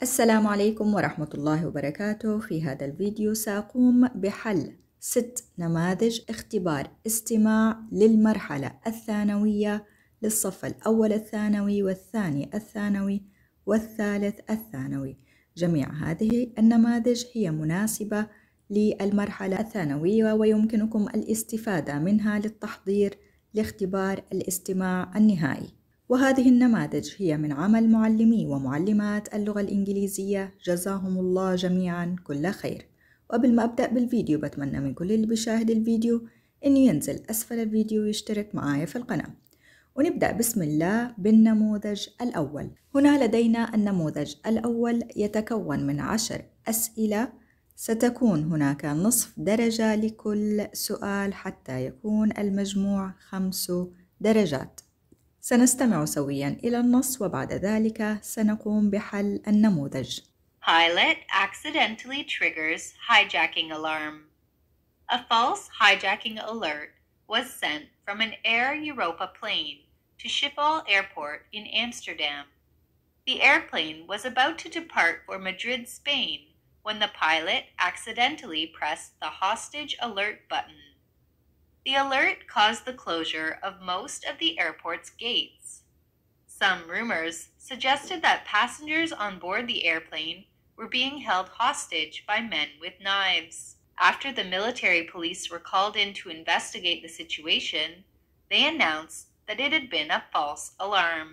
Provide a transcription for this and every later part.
السلام عليكم ورحمة الله وبركاته. في هذا الفيديو سأقوم بحل 6 نماذج اختبار استماع للمرحلة الثانوية للصف الأول الثانوي والثاني الثانوي والثالث الثانوي. جميع هذه النماذج هي مناسبة للمرحلة الثانوية ويمكنكم الاستفادة منها للتحضير لاختبار الاستماع النهائي. وهذه النماذج هي من عمل معلمي ومعلمات اللغة الإنجليزية، جزاهم الله جميعا كل خير. وقبل ما أبدأ بالفيديو بتمنى من كل اللي بيشاهد الفيديو إنه ينزل أسفل الفيديو ويشترك معايا في القناة. ونبدأ بسم الله بالنموذج الأول. هنا لدينا النموذج الأول يتكون من 10 أسئلة، ستكون هناك نصف درجة لكل سؤال حتى يكون المجموع 5 درجات. سنستمع سوياً إلى النص وبعد ذلك سنقوم بحل النموذج. Pilot accidentally triggers hijacking alarm. A false hijacking alert was sent from an Air Europa plane to Schiphol Airport in Amsterdam. The airplane was about to depart for Madrid, Spain, when the pilot accidentally pressed the hostage alert button. The alert caused the closure of most of the airport's gates. Some rumors suggested that passengers on board the airplane were being held hostage by men with knives. After the military police were called in to investigate the situation, they announced that it had been a false alarm.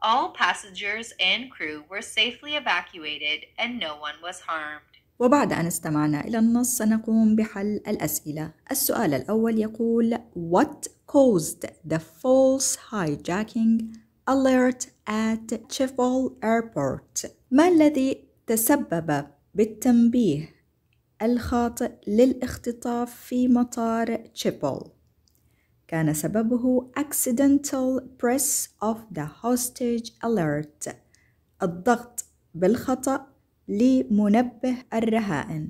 All passengers and crew were safely evacuated and no one was harmed. وبعد أن استمعنا إلى النص سنقوم بحل الأسئلة. السؤال الأول يقول: What caused the false hijacking alert at Schiphol Airport؟ ما الذي تسبب بالتنبيه الخاطئ للاختطاف في مطار شيبول؟ كان سببه accidental press of the hostage alert، الضغط بالخطأ لمنبه الرهائن.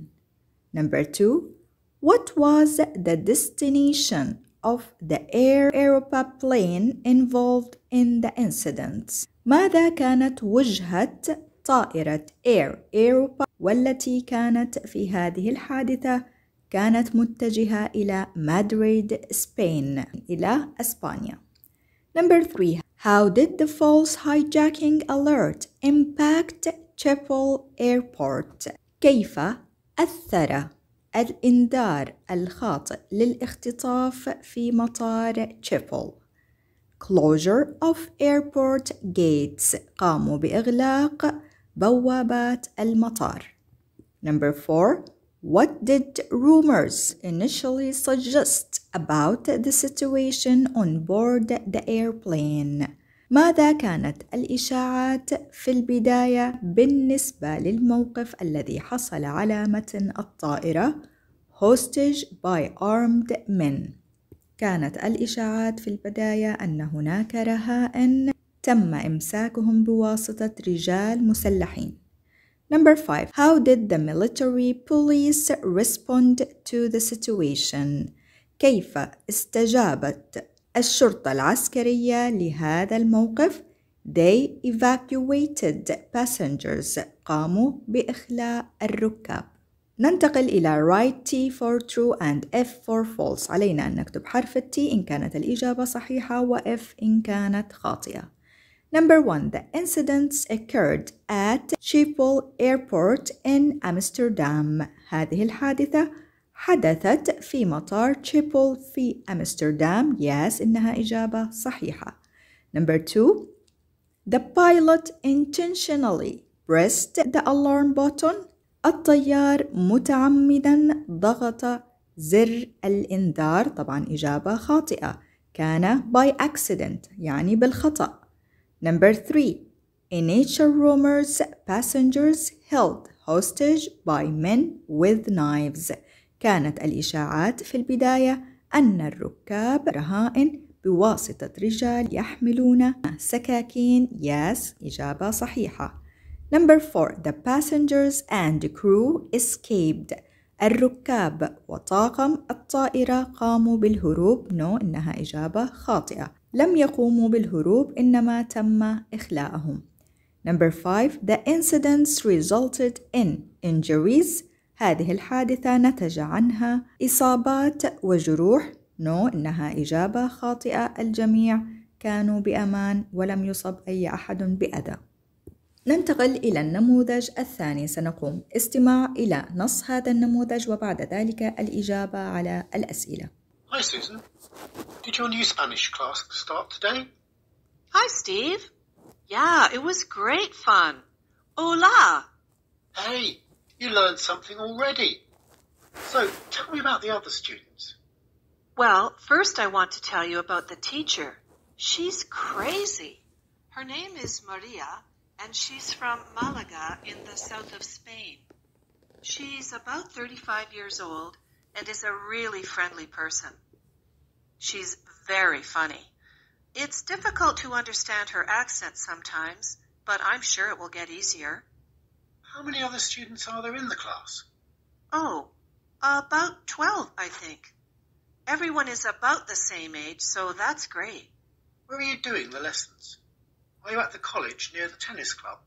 Number 2. What was the destination of the Air Europa plane involved in the incident؟ ماذا كانت وجهة طائرة Air Europa والتي كانت في هذه الحادثة؟ كانت متجهة إلى مدريد، سبين، إلى أسبانيا. Number 3. How did the false hijacking alert impact Schiphol Airport؟ كيف أثر الإنذار الخاطئ للاختطاف في مطار شيبول؟ Closure of airport gates، قاموا بإغلاق بوابات المطار. Number 4. What did rumors initially suggest about the situation on board the airplane؟ ماذا كانت الإشاعات في البداية بالنسبة للموقف الذي حصل على متن الطائرة hostage by armed men؟ كانت الإشاعات في البداية أن هناك رهائن تم إمساكهم بواسطة رجال مسلحين. Number 5. How did the military police respond to the situation؟ كيف استجابت الشرطة العسكرية لهذا الموقف؟ They evacuated passengers، قاموا بإخلاء الركاب. ننتقل إلى write T for true and F for false. علينا أن نكتب حرف T إن كانت الإجابة صحيحة و F إن كانت خاطئة. Number 1. The incidents occurred at Schiphol Airport in Amsterdam. هذه الحادثة حدثت في مطار شيبول في أمستردام. Yes، إنها إجابة صحيحة. Number 2. The pilot intentionally pressed the alarm button. الطيار متعمدا ضغط زر الإنذار. طبعا إجابة خاطئة، كان by accident يعني بالخطأ. Number 3. Initial rumors passengers held hostage by men with knives. كانت الإشاعات في البداية أن الركاب رهائن بواسطة رجال يحملون سكاكين. Yes، إجابة صحيحة. Number 4. The passengers and crew escaped. الركاب وطاقم الطائرة قاموا بالهروب. No، إنها إجابة خاطئة، لم يقوموا بالهروب إنما تم إخلاءهم. Number 5. The incidents resulted in injuries. هذه الحادثة نتج عنها إصابات وجروح. No. إنها إجابة خاطئة. الجميع كانوا بأمان ولم يصب أي أحد بأذى. ننتقل إلى النموذج الثاني. سنقوم استماع إلى نص هذا النموذج وبعد ذلك الإجابة على الأسئلة. Hi Susan, did your new Spanish class start today? Hi Steve. Yeah, it was great fun. Hola. Hey, you learned something already. So, tell me about the other students. Well, first I want to tell you about the teacher. She's crazy. Her name is Maria, and she's from Malaga in the south of Spain. She's about 35 years old and is a really friendly person. She's very funny. It's difficult to understand her accent sometimes, but I'm sure it will get easier. How many other students are there in the class? Oh, about 12, I think. Everyone is about the same age, so that's great. Where are you doing the lessons? Are you at the college near the tennis club?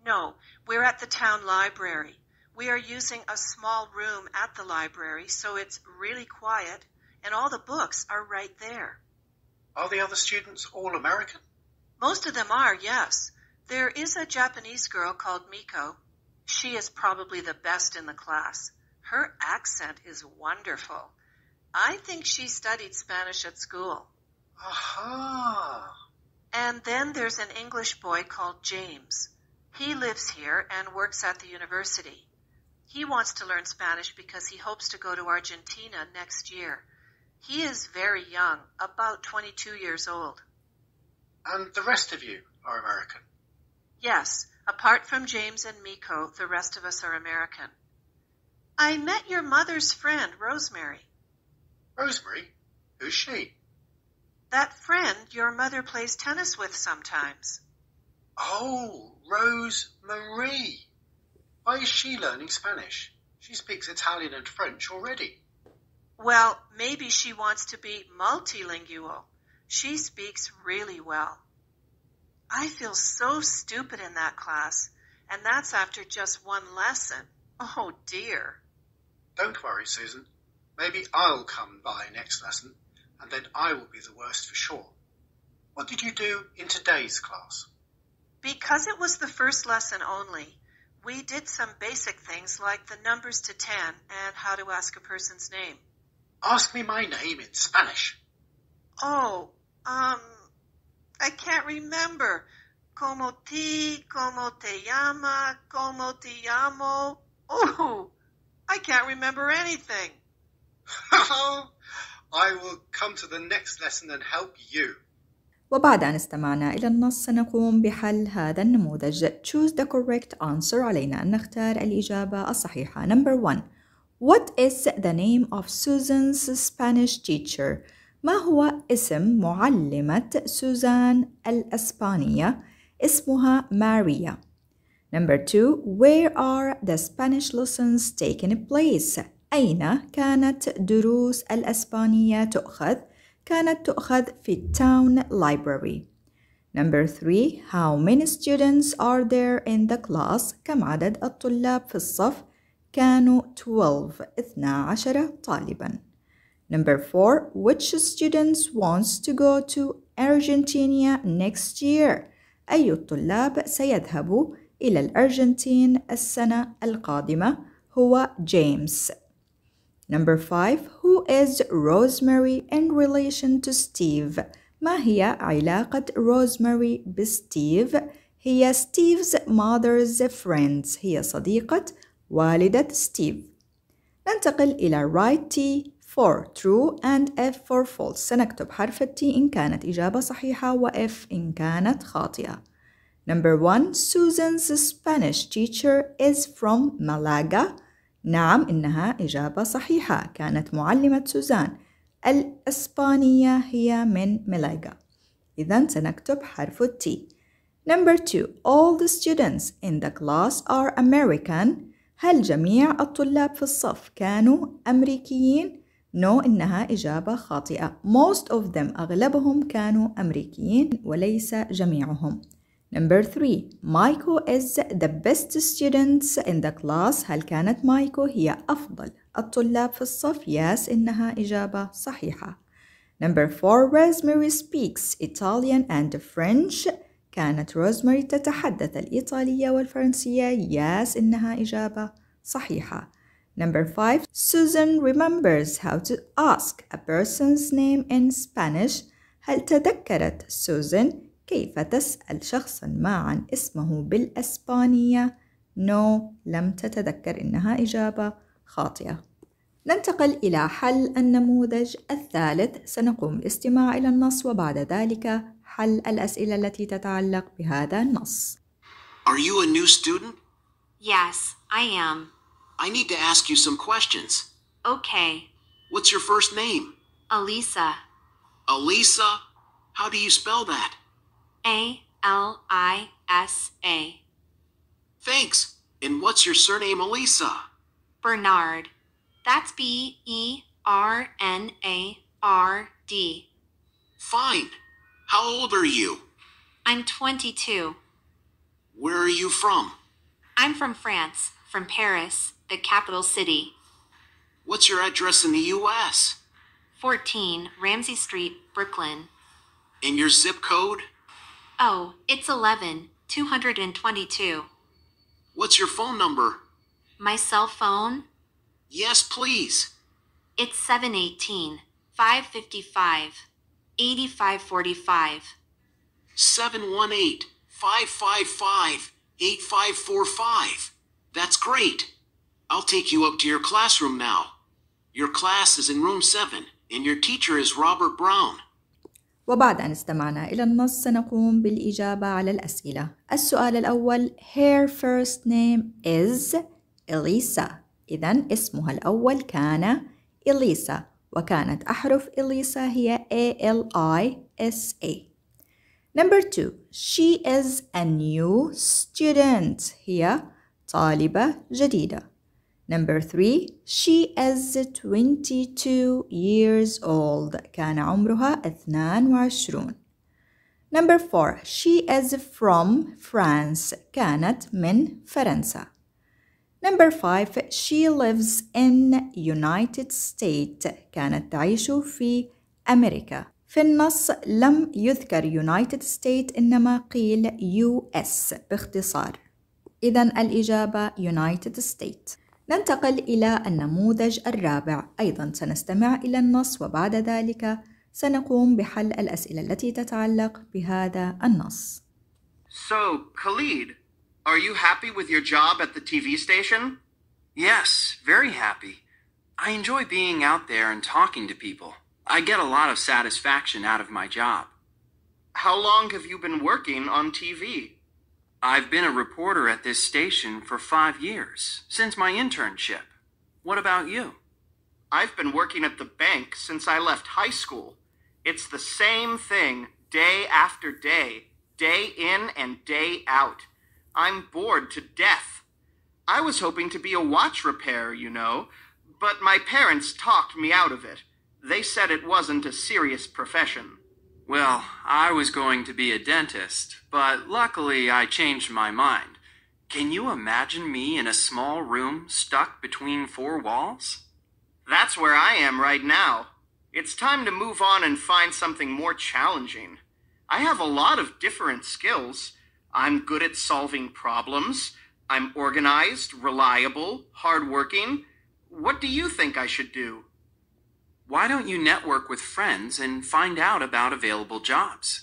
No, we're at the town library. We are using a small room at the library, so it's really quiet, and all the books are right there. Are the other students all American? Most of them are, yes. There is a Japanese girl called Miko. She is probably the best in the class. Her accent is wonderful. I think she studied Spanish at school. Aha! And then there's an English boy called James. He lives here and works at the university. He wants to learn Spanish because he hopes to go to Argentina next year. He is very young, about 22 years old. And the rest of you are American? Yes, apart from James and Miko, the rest of us are American. I met your mother's friend, Rosemary. Rosemary? Who's she? That friend your mother plays tennis with sometimes. Oh, Rose-Marie. Why is she learning Spanish? She speaks Italian and French already. Well, maybe she wants to be multilingual. She speaks really well. I feel so stupid in that class, and that's after just one lesson. Oh dear. Don't worry, Susan. Maybe I'll come by next lesson, and then I will be the worst for sure. What did you do in today's class? Because it was the first lesson only, we did some basic things like the numbers to 10 and how to ask a person's name. Ask me my name in Spanish. Oh, I can't remember. Como te llama, como te llamo. Oh, I can't remember anything. I will come to the next lesson and help you. وبعد أن استمعنا إلى النص سنقوم بحل هذا النموذج. Choose the correct answer. علينا أن نختار الإجابة الصحيحة. Number 1. What is the name of Susan's Spanish teacher? ما هو اسم معلمة سوزان الإسبانية؟ اسمها ماريا. Number 2. Where are the Spanish lessons taking place? أين كانت دروس الإسبانية تؤخذ؟ كانت تؤخذ في التاون library. Number 3. How many students are there in the class? كم عدد الطلاب في الصف؟ كانوا 12 طالباً. Number 4. Which students wants to go to Argentina next year? أي الطلاب سيذهب إلى الأرجنتين السنة القادمة؟ هو جيمس. Number 5. Who is Rosemary in relation to Steve? ما هي علاقة روزماري بستيف؟ هي ستيف's mother's friends. هي صديقة والدة ستيف. ننتقل إلى write T for true and F for false. سنكتب حرف T إن كانت إجابة صحيحة و F إن كانت خاطئة. Number 1. Susan's Spanish teacher is from Malaga. نعم، إنها إجابة صحيحة. كانت معلمة سوزان الإسبانية هي من ملاغا. إذن سنكتب حرف T. Number 2. All the students in the class are American. هل جميع الطلاب في الصف كانوا أمريكيين؟ No، إنها إجابة خاطئة. Most of them، أغلبهم كانوا أمريكيين وليس جميعهم. Number 3. Maiko is the best student in the class. هل كانت مايكو هي أفضل الطلاب في الصف؟ Yes, إنها إجابة صحيحة. Number 4. Rosemary speaks Italian and French. كانت روزماري تتحدث الإيطالية والفرنسية. Yes, إنها إجابة صحيحة. Number 5. Susan remembers how to ask a person's name in Spanish. هل تذكرت سوزان كيف تسأل شخصاً ما عن اسمه بالإسبانية؟ No, لم تتذكر، إنها إجابة خاطئة. ننتقل إلى حل النموذج الثالث. سنقوم بالاستماع إلى النص وبعد ذلك حل الأسئلة التي تتعلق بهذا النص. Are you a new student? Yes, I am. I need to ask you some questions. Okay. What's your first name? Elisa. Elisa? How do you spell that? A-L-I-S-A. Thanks. And what's your surname, Elisa? Bernard. That's B-E-R-N-A-R-D. Fine. How old are you? I'm 22. Where are you from? I'm from France, from Paris, the capital city. What's your address in the U.S.? 14 Ramsey Street, Brooklyn. And your zip code? Oh, it's 11-222. What's your phone number? My cell phone? Yes, please. It's 718-555-8545. 718-555-8545. That's great. I'll take you up to your classroom now. Your class is in room 7, and your teacher is Robert Brown. وبعد أن استمعنا إلى النص سنقوم بالإجابة على الأسئلة. السؤال الأول: Her first name is Elisa. إذن اسمها الأول كان إليسا، وكانت أحرف إليسا هي A-L-I-S-A. Number 2. She is a new student. هي طالبة جديدة. Number 3. She is 22 years old. كان عمرها 22. Number 4. She is from France. كانت من فرنسا. Number 5. She lives in United States. كانت تعيش في أمريكا. في النص لم يذكر United States إنما قيل US باختصار. إذن الإجابة United States. ننتقل إلى النموذج الرابع. أيضا سنستمع إلى النص وبعد ذلك سنقوم بحل الأسئلة التي تتعلق بهذا النص. So, Khalid, are you happy with your job at the TV station? Yes, very happy. I enjoy being out there and talking to people. I get a lot of satisfaction out of my job. How long have you been working on TV? I've been a reporter at this station for 5 years, since my internship. What about you? I've been working at the bank since I left high school. It's the same thing, day after day, day in and day out. I'm bored to death. I was hoping to be a watch repairer, you know, but my parents talked me out of it. They said it wasn't a serious profession. Well, I was going to be a dentist, but luckily I changed my mind. Can you imagine me in a small room stuck between 4 walls? That's where I am right now. It's time to move on and find something more challenging. I have a lot of different skills. I'm good at solving problems. I'm organized, reliable, hardworking. What do you think I should do? Why don't you network with friends and find out about available jobs?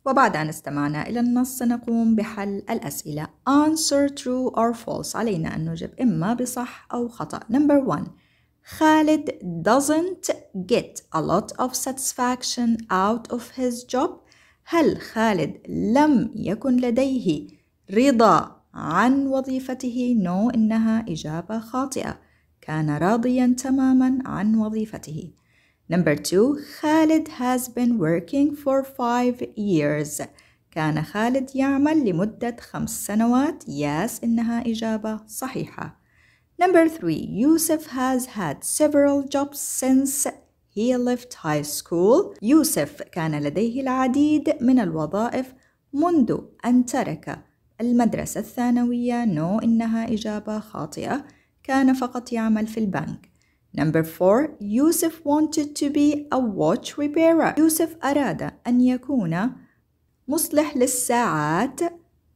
وبعد أن استمعنا إلى النص سنقوم بحل الأسئلة. Answer true or false. علينا أن نجيب إما بصح أو خطأ. Number 1. Khalid doesn't get a lot of satisfaction out of his job. هل خالد لم يكن لديه رضا عن وظيفته؟ No, إنها إجابة خاطئة. كان راضيا تماما عن وظيفته. Number 2. Khalid has been working for 5 years. كان خالد يعمل لمدة 5 سنوات. Yes, إنها إجابة صحيحة. Number 3. Yusuf has had several jobs since he left high school. يوسف كان لديه العديد من الوظائف منذ أن ترك المدرسة الثانوية. No، إنها إجابة خاطئة، كان فقط يعمل في البنك. Number 4. يوسف wanted to be a watch repairer. يوسف أراد أن يكون مصلح للساعات.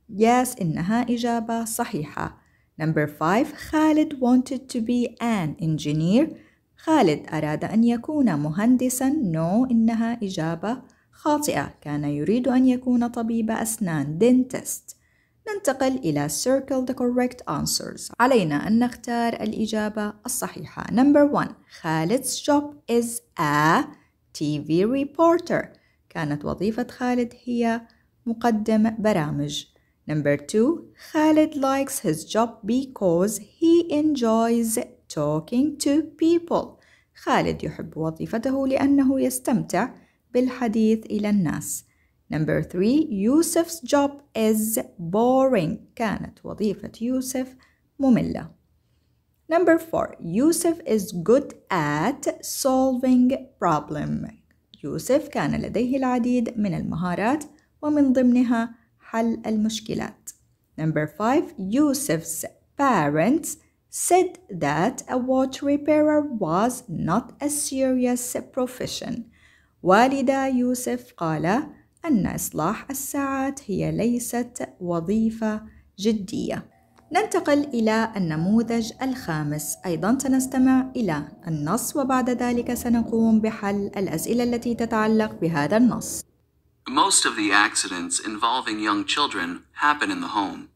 Yes، إنها إجابة صحيحة. Number 5. خالد wanted to be an engineer. خالد أراد أن يكون مهندساً. No، إنها إجابة خاطئة، كان يريد أن يكون طبيب أسنان dentist. ننتقل إلى circle the correct answers. علينا أن نختار الإجابة الصحيحة. Number 1. خالد's job is a TV reporter. كانت وظيفة خالد هي مقدم برامج. Number 2. خالد likes his job because he enjoys talking to people. خالد يحب وظيفته لأنه يستمتع بالحديث إلى الناس. Number 3. يوسف's job is boring. كانت وظيفة يوسف مملة. Number 4. يوسف is good at solving problem. يوسف كان لديه العديد من المهارات ومن ضمنها حل المشكلات. Number 5. يوسف's parents said that a watch repairer was not a serious profession. والدا يوسف قال أن إصلاح الساعات هي ليست وظيفة جدية. ننتقل إلى النموذج الخامس. أيضاً سنستمع إلى النص وبعد ذلك سنقوم بحل الأسئلة التي تتعلق بهذا النص. Most of the accidents involving young children happen in the home.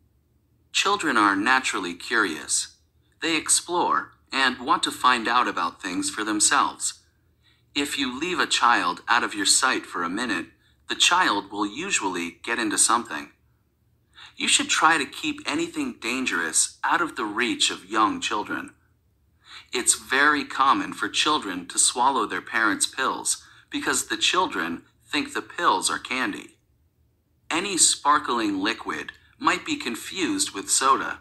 Children are naturally curious. They explore and want to find out about things for themselves. If you leave a child out of your sight for a minute, the child will usually get into something. You should try to keep anything dangerous out of the reach of young children. It's very common for children to swallow their parents' pills because the children think the pills are candy. Any sparkling liquid might be confused with soda.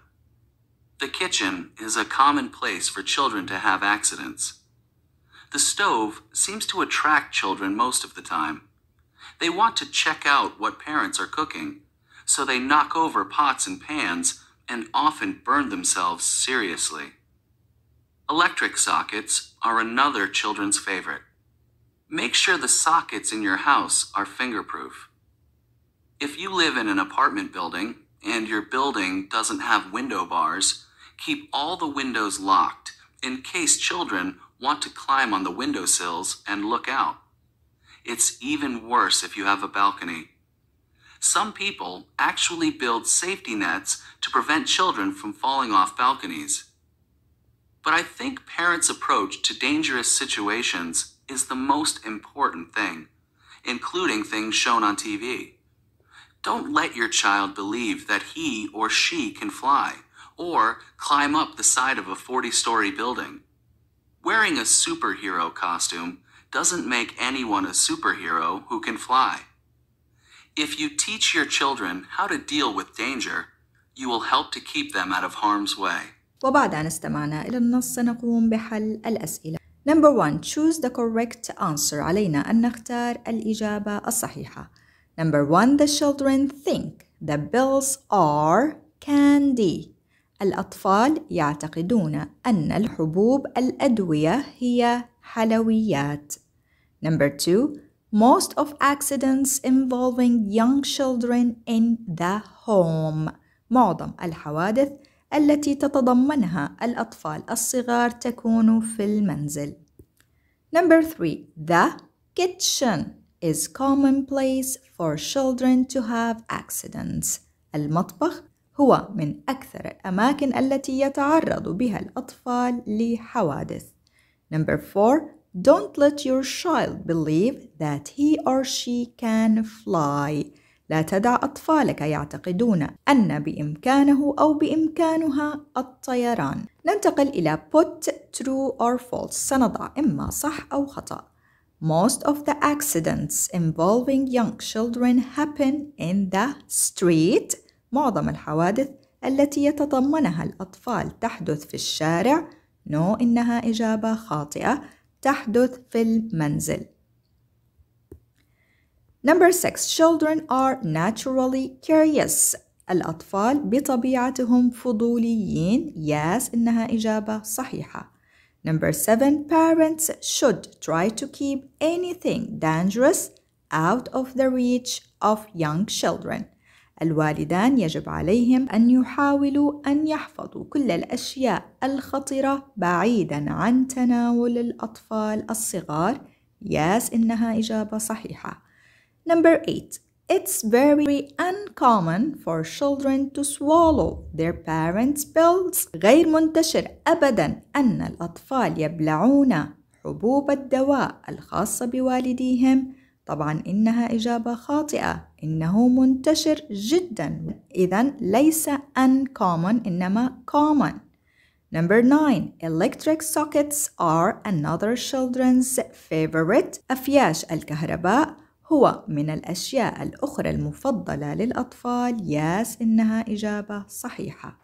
The kitchen is a common place for children to have accidents. The stove seems to attract children most of the time. They want to check out what parents are cooking, so they knock over pots and pans and often burn themselves seriously. Electric sockets are another children's favorite. Make sure the sockets in your house are fingerproof. If you live in an apartment building and your building doesn't have window bars, keep all the windows locked in case children want to climb on the windowsills and look out. It's even worse if you have a balcony. Some people actually build safety nets to prevent children from falling off balconies. But I think parents' approach to dangerous situations is the most important thing, including things shown on TV. Don't let your child believe that he or she can fly or climb up the side of a 40-story building. Wearing a superhero costume doesn't make anyone a superhero who can fly. If you teach your children how to deal with danger, you will help to keep them out of harm's way. وبعد أن استمعنا إلى النص سنقوم بحل الأسئلة. Number 1. Choose the correct answer. علينا أن نختار الإجابة الصحيحة. Number 1. The children think the pills are candy. الأطفال يعتقدون أن الحبوب الأدوية هي حلويات. Number 2. Most of accidents involving young children in the home. معظم الحوادث التي تتضمنها الأطفال الصغار تكون في المنزل. Number 3. The kitchen is commonplace for children to have accidents. المطبخ هو من أكثر الأماكن التي يتعرض بها الأطفال لحوادث. Number 4. Don't let your child believe that he or she can fly. لا تدع أطفالك يعتقدون أن بإمكانه أو بإمكانها الطيران. ننتقل إلى put true or false. سنضع إما صح أو خطأ. Most of the accidents involving young children happen in the street. معظم الحوادث التي يتضمنها الأطفال تحدث في الشارع. No، إنها إجابة خاطئة، تحدث في المنزل. Number 6. Children are naturally curious. الأطفال بطبيعتهم فضوليين. Yes, إنها إجابة صحيحة. Number 7. Parents should try to keep anything dangerous out of the reach of young children. الوالدان يجب عليهم أن يحاولوا أن يحفظوا كل الأشياء الخطرة بعيداً عن تناول الأطفال الصغار. Yes, إنها إجابة صحيحة. Number 8. It's very uncommon for children to swallow their parents' pills. غير منتشر أبداً أن الأطفال يبلعون حبوب الدواء الخاصة بوالديهم. طبعاً إنها إجابة خاطئة، إنه منتشر جداً. إذن ليس uncommon إنما common. Number 9. Electric sockets are another children's favorite. أفياش الكهرباء هو من الأشياء الأخرى المفضلة للأطفال. Yes, إنها إجابة صحيحة.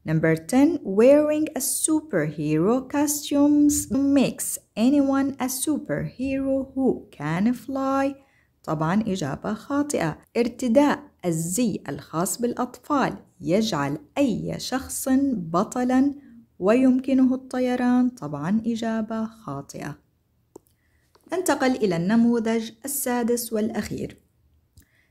Number 10. Wearing a superhero costumes makes anyone a superhero who can fly. طبعا إجابة خاطئة. ارتداء الزي الخاص بالأطفال يجعل أي شخص بطلا ويمكنه الطيران. طبعا إجابة خاطئة. ننتقل إلى النموذج السادس والأخير.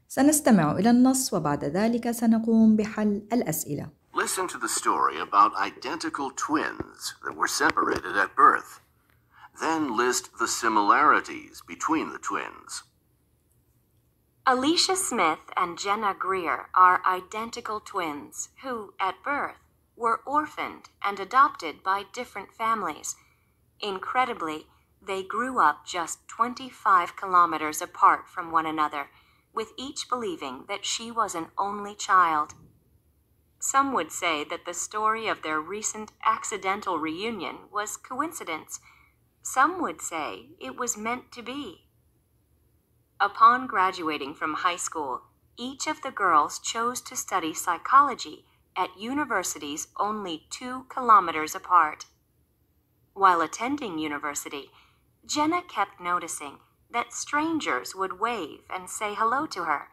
سنستمع إلى النص وبعد ذلك سنقوم بحل الأسئلة. Listen to the story about identical twins that were separated at birth. Then list the similarities between the twins. Alicia Smith and Jenna Greer are identical twins who, at birth, were orphaned and adopted by different families. Incredibly, they grew up just 25 kilometers apart from one another, with each believing that she was an only child. Some would say that the story of their recent accidental reunion was coincidence. Some would say it was meant to be. Upon graduating from high school, each of the girls chose to study psychology at universities only 2 kilometers apart. While attending university, Jenna kept noticing that strangers would wave and say hello to her.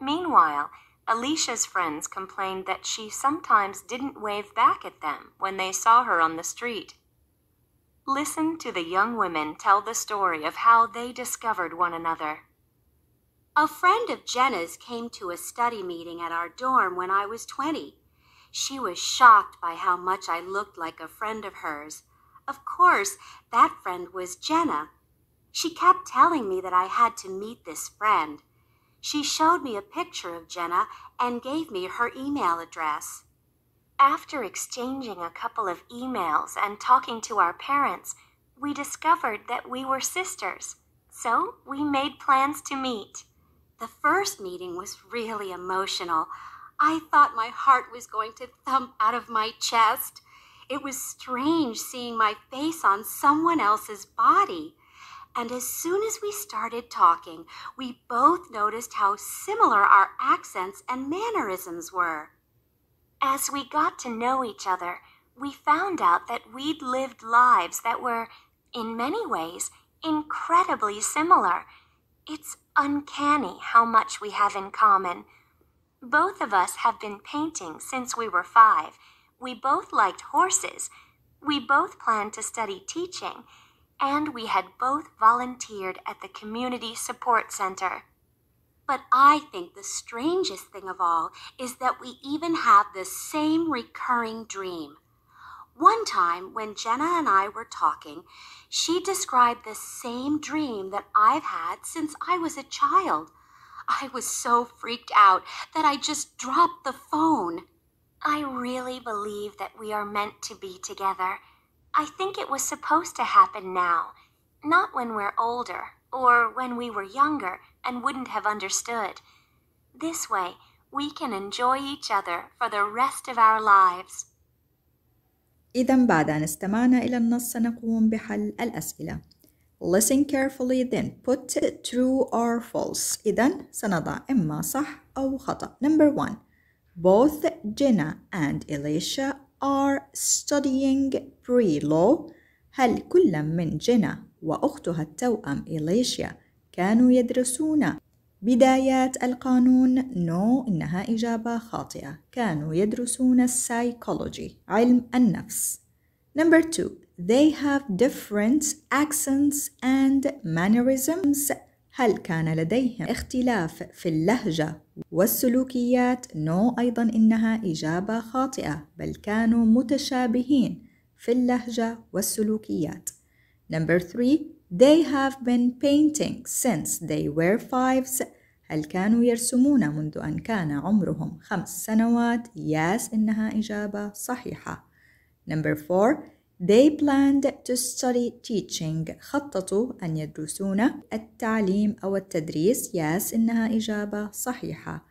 Meanwhile, Alicia's friends complained that she sometimes didn't wave back at them when they saw her on the street. Listen to the young women tell the story of how they discovered one another. A friend of Jenna's came to a study meeting at our dorm when I was 20. She was shocked by how much I looked like a friend of hers. Of course, that friend was Jenna. She kept telling me that I had to meet this friend. She showed me a picture of Jenna and gave me her email address. After exchanging a couple of emails and talking to our parents, we discovered that we were sisters. So we made plans to meet. The first meeting was really emotional. I thought my heart was going to thump out of my chest. It was strange seeing my face on someone else's body. And as soon as we started talking, we both noticed how similar our accents and mannerisms were. As we got to know each other, we found out that we'd lived lives that were, in many ways, incredibly similar. It's uncanny how much we have in common. Both of us have been painting since we were 5. We both liked horses. We both planned to study teaching. And we had both volunteered at the community support center. But I think the strangest thing of all is that we even have the same recurring dream. One time when Jenna and I were talking, she described the same dream that I've had since I was a child. I was so freaked out that I just dropped the phone. I really believe that we are meant to be together. I think it was supposed to happen now, not when we're older or when we were younger and wouldn't have understood. This way, we can enjoy each other for the rest of our lives. إذن بعد أن استمعنا إلى النص سنقوم بحل الأسئلة. Listen carefully, then put true or false. إذن سنضع إما صح أو خطأ. Number 1. Both Jenna and Alicia are studying pre-law. هل كل من جينا وأختها التوأم إليشيا كانوا يدرسون بدايات القانون no إنها إجابة خاطئة. كانوا يدرسون السايكولوجي علم النفس. Number 2 they have different accents and mannerisms. هل كان لديهم اختلاف في اللهجة والسلوكيات؟ no أيضا إنها إجابة خاطئة، بل كانوا متشابهين في اللهجة والسلوكيات. Number 3 they have been painting since they were 5. هل كانوا يرسمون منذ أن كان عمرهم 5 سنوات؟ yes إنها إجابة صحيحة. Number 4 they planned to study teaching. خططوا أن يدرسون التعليم أو التدريس. yes إنها إجابة صحيحة.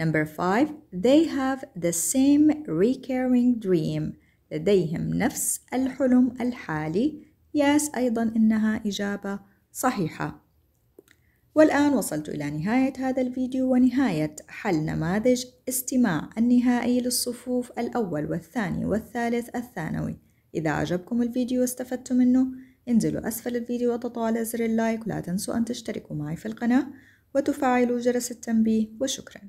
Number 5 they have the same recurring dream. لديهم نفس الحلم الحالي. yes أيضا إنها إجابة صحيحة. والآن وصلت إلى نهاية هذا الفيديو ونهاية حل نماذج استماع النهائي للصفوف الأول والثاني والثالث الثانوي. إذا عجبكم الفيديو واستفدتم منه انزلوا أسفل الفيديو وضغطوا على زر اللايك، ولا تنسوا أن تشتركوا معي في القناة وتفعلوا جرس التنبيه، وشكرا.